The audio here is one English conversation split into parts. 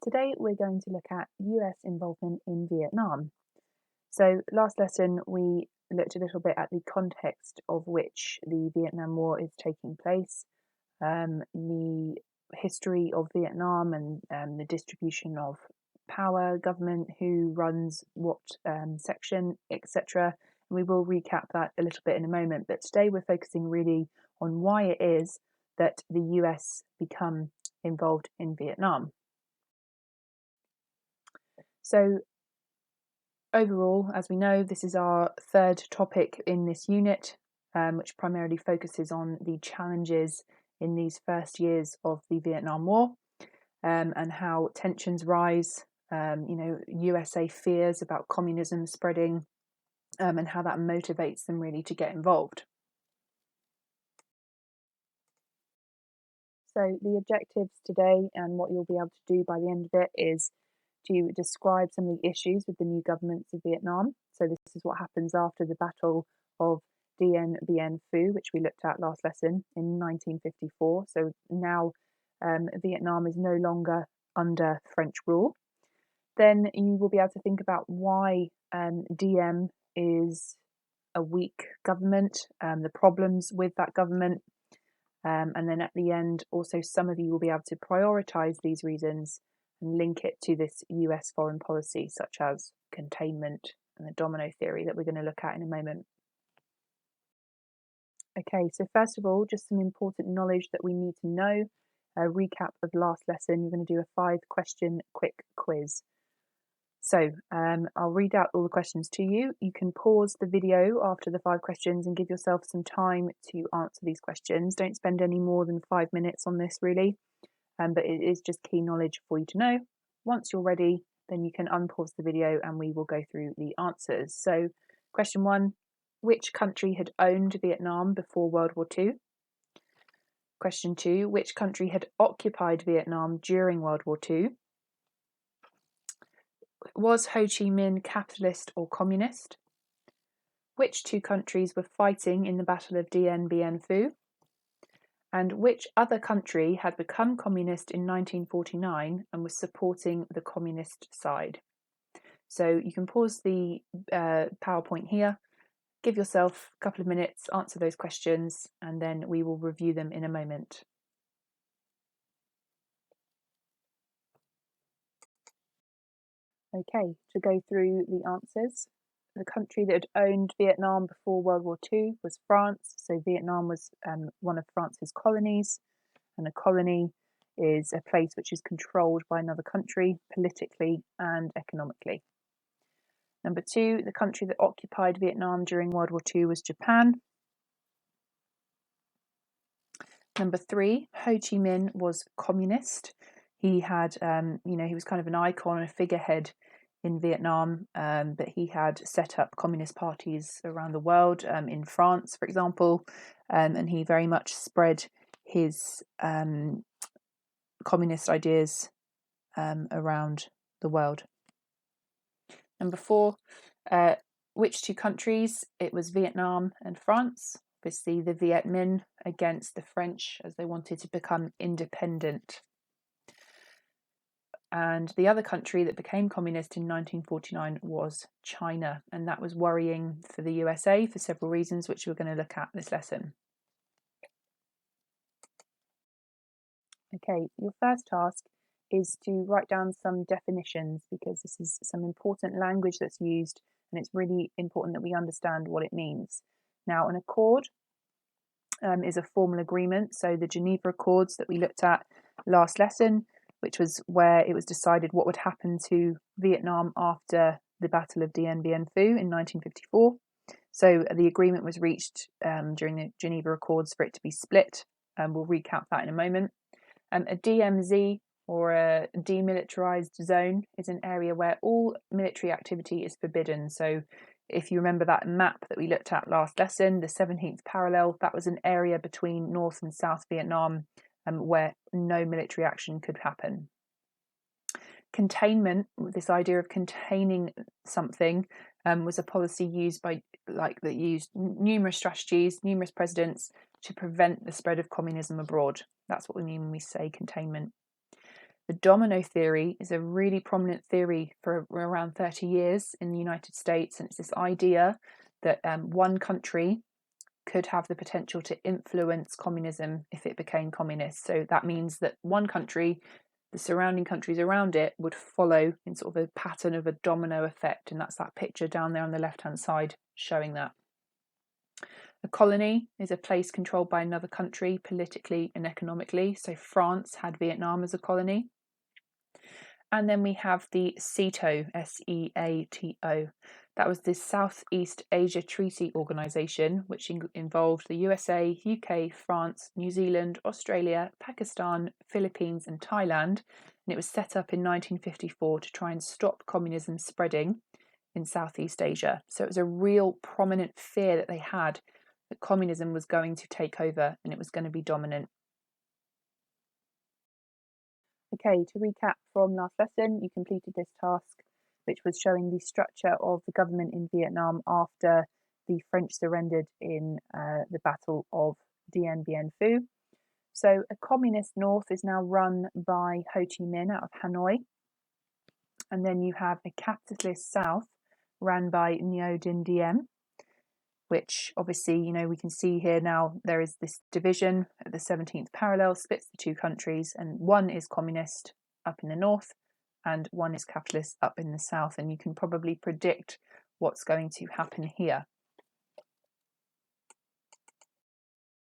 Today we're going to look at US involvement in Vietnam. So last lesson we looked a little bit at the context of which the Vietnam War is taking place, the history of Vietnam and the distribution of power, government, who runs what section, etc. And we will recap that a little bit in a moment, but today we're focusing really on why it is that the US become involved in Vietnam. So overall, as we know, this is our third topic in this unit, which primarily focuses on the challenges in these first years of the Vietnam War, and how tensions rise, USA fears about communism spreading, and how that motivates them really to get involved. So the objectives today and what you'll be able to do by the end of it is to describe some of the issues with the new governments of Vietnam. So this is what happens after the Battle of Dien Bien Phu, which we looked at last lesson in 1954. So now Vietnam is no longer under French rule. Then you will be able to think about why Diem is a weak government, the problems with that government. And then at the end, also some of you will be able to prioritise these reasons and link it to this US foreign policy, such as containment and the domino theory that we're going to look at in a moment. Okay, so first of all, just some important knowledge that we need to know. A recap of last lesson, you're going to do a 5-question quick quiz. So I'll read out all the questions to you. You can pause the video after the 5 questions and give yourself some time to answer these questions. Don't spend any more than 5 minutes on this really, but it is just key knowledge for you to know. Once you're ready, then you can unpause the video and we will go through the answers. So question 1, which country had owned Vietnam before World War II? Question 2, which country had occupied Vietnam during World War II? Was Ho Chi Minh capitalist or communist? Which 2 countries were fighting in the Battle of Dien Bien Phu? And which other country had become communist in 1949 and was supporting the communist side? So you can pause the PowerPoint here, give yourself a couple of minutes, answer those questions, and then we will review them in a moment. Okay, to go through the answers. The country that had owned Vietnam before World War II was France. So Vietnam was one of France's colonies, and a colony is a place which is controlled by another country politically and economically. Number 2, the country that occupied Vietnam during World War II was Japan. Number 3, Ho Chi Minh was communist. He had, he was kind of an icon, a figurehead in Vietnam, but he had set up communist parties around the world, in France, for example, and he very much spread his communist ideas around the world. Number 4, which 2 countries? It was Vietnam and France. Obviously, the Viet Minh against the French as they wanted to become independent. And the other country that became communist in 1949 was China, and that was worrying for the USA for several reasons, which we're going to look at this lesson. Okay, your first task is to write down some definitions, because this is some important language that's used, and it's really important that we understand what it means. Now, an accord is a formal agreement, so the Geneva Accords that we looked at last lesson, which was where it was decided what would happen to Vietnam after the Battle of Dien Bien Phu in 1954. So the agreement was reached during the Geneva Accords for it to be split, and we'll recap that in a moment. A DMZ, or a demilitarized zone, is an area where all military activity is forbidden. So if you remember that map that we looked at last lesson, the 17th parallel, that was an area between North and South Vietnam where no military action could happen. Containment, this idea of containing something, was a policy used used numerous strategies, numerous presidents to prevent the spread of communism abroad. That's what we mean when we say containment. The domino theory is a really prominent theory for around 30 years in the United States, and it's this idea that one country could have the potential to influence communism if it became communist. So that means that one country, the surrounding countries around it, would follow in sort of a pattern of a domino effect, and that's that picture down there on the left-hand side showing that. A colony is a place controlled by another country politically and economically. So France had Vietnam as a colony. And then we have the SEATO, SEATO. That was the Southeast Asia Treaty Organization, which involved the USA, UK, France, New Zealand, Australia, Pakistan, Philippines, and Thailand. And it was set up in 1954 to try and stop communism spreading in Southeast Asia. So it was a real prominent fear that they had that communism was going to take over and it was going to be dominant. Okay, to recap from last lesson, you completed this task, which was showing the structure of the government in Vietnam after the French surrendered in the Battle of Dien Bien Phu. So a communist north is now run by Ho Chi Minh out of Hanoi. And then you have a capitalist south run by Ngo Dinh Diem, which obviously, we can see here now there is this division at the 17th parallel, splits the two countries, and one is communist up in the north and one is capitalist up in the south, and you can probably predict what's going to happen here.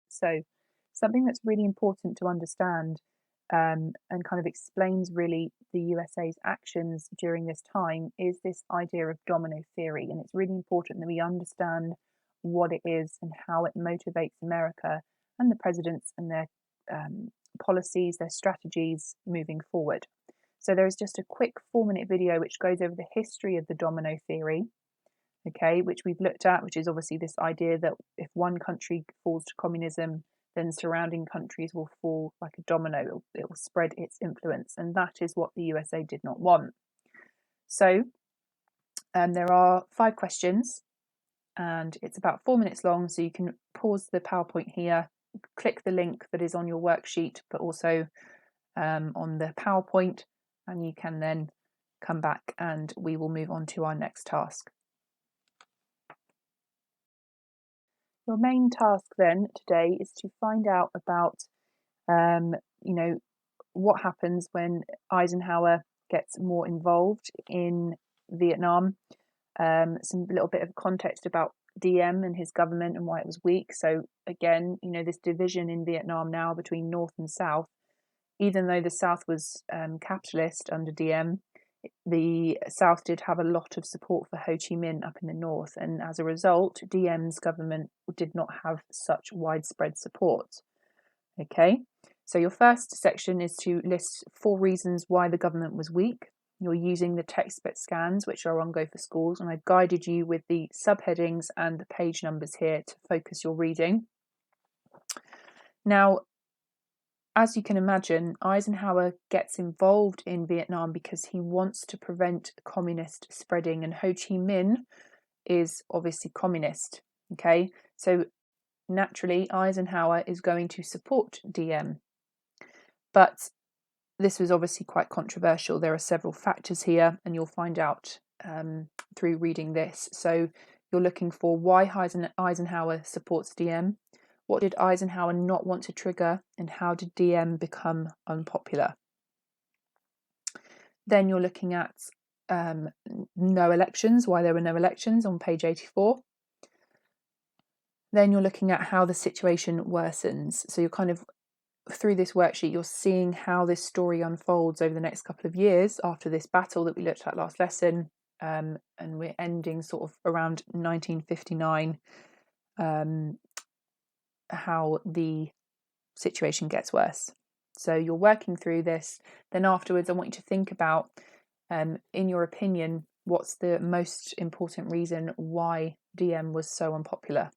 So something that's really important to understand and kind of explains really the USA's actions during this time is this idea of domino theory, and it's really important that we understand what it is and how it motivates America and the presidents and their policies, their strategies moving forward. So there is just a quick 4-minute video which goes over the history of the domino theory, okay, which we've looked at, which is obviously this idea that if one country falls to communism, then surrounding countries will fall like a domino. It will spread its influence, and that is what the USA did not want. So there are 5 questions, and it's about 4 minutes long, so you can pause the PowerPoint here, click the link that is on your worksheet, but also on the PowerPoint, and you can then come back and we will move on to our next task. Your main task then today is to find out about, what happens when Eisenhower gets more involved in Vietnam. Some little bit of context about Diem and his government and why it was weak. So again, this division in Vietnam now between North and South, even though the South was capitalist under Diem, the South did have a lot of support for Ho Chi Minh up in the North, and as a result, Diem's government did not have such widespread support. Okay, so your first section is to list 4 reasons why the government was weak. You're using the textbook scans, which are on Go for Schools, and I've guided you with the subheadings and the page numbers here to focus your reading. Now, as you can imagine, Eisenhower gets involved in Vietnam because he wants to prevent communist spreading, and Ho Chi Minh is obviously communist. Okay, so naturally Eisenhower is going to support Diem. But this was obviously quite controversial. There are several factors here, and you'll find out through reading this. So you're looking for why Eisenhower supports Diem. What did Eisenhower not want to trigger, and how did Diem become unpopular? Then you're looking at no elections, why there were no elections on page 84. Then you're looking at how the situation worsens. So you're kind of, through this worksheet, you're seeing how this story unfolds over the next couple of years after this battle that we looked at last lesson. And we're ending sort of around 1959, how the situation gets worse. So you're working through this. Then afterwards, I want you to think about, in your opinion, what's the most important reason why Diem was so unpopular.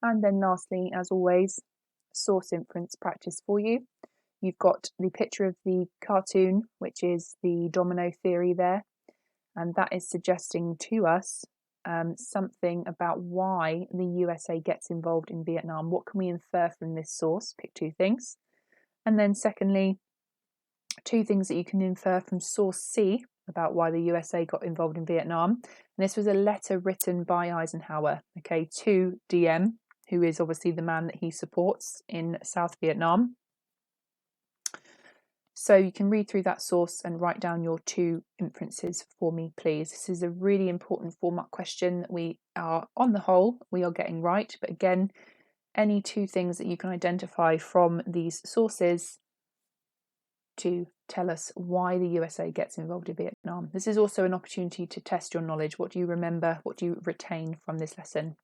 And then lastly, as always, source inference practice for you. You've got the picture of the cartoon, which is the domino theory there, and that is suggesting to us something about why the USA gets involved in Vietnam. What can we infer from this source? Pick 2 things. And then secondly, 2 things that you can infer from source C about why the USA got involved in Vietnam. And this was a letter written by Eisenhower, okay, to DM, who is obviously the man that he supports in South Vietnam. So you can read through that source and write down your 2 inferences for me, please. This is a really important format question that we are, on the whole, we are getting right. But again, any 2 things that you can identify from these sources to tell us why the USA gets involved in Vietnam. This is also an opportunity to test your knowledge. What do you remember? What do you retain from this lesson?